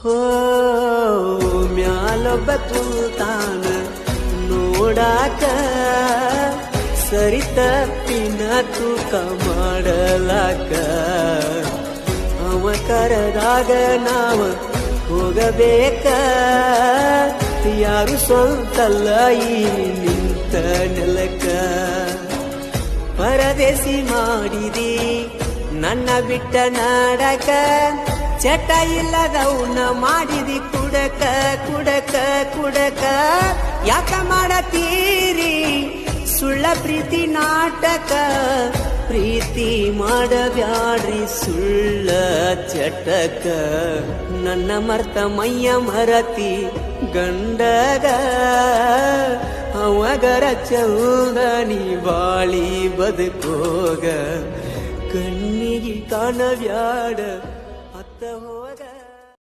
ಹೋ ಮ್ಯಾಲೊಬ್ಬ ಕುಂತಾನ ನೋಡಾಕ ಸರಿ ತಪ್ಪಿನ ತೂಕ ಮಾಡಲಾಕ ಅವ ಕರೆದಾಗ ನಾವ ಹೋಗಬೇಕ ಯಾರು ಸ್ವಂತಲ್ಲ ಈ ನಿಂತ ನೆಲಕ ಪರದೇಸಿ ಮಾಡಿದಿ ನನ್ನ ಬಿಟ್ಟ ನಾಡಕ ಚಟ ಇಲ್ಲದವನ್ನ ಮಾಡಿದಿ ಕುಡಕ ಕುಡಕ ಕುಡಕ ಯಾಕ ಮಾಡತೀರಿ ಸುಳ್ಳ ಪ್ರೀತಿ ನಾಟಕ ಪ್ರೀತಿ ಮಾಡಬ್ಯಾಡ್ರಿ ಸುಳ್ಳ ಚಟಕ ನನ್ನ ಮರ್ತ ಮೈಯ ಮರತಿ ಗಂಡಗ ಅವಗರ ಚೌದನಿ ಬಾಳಿ ಬದುಕೋಗ ಕಣ್ಣಿಗೆ ಕಾಣಬ್ಯಾಡ ಅತ್ತ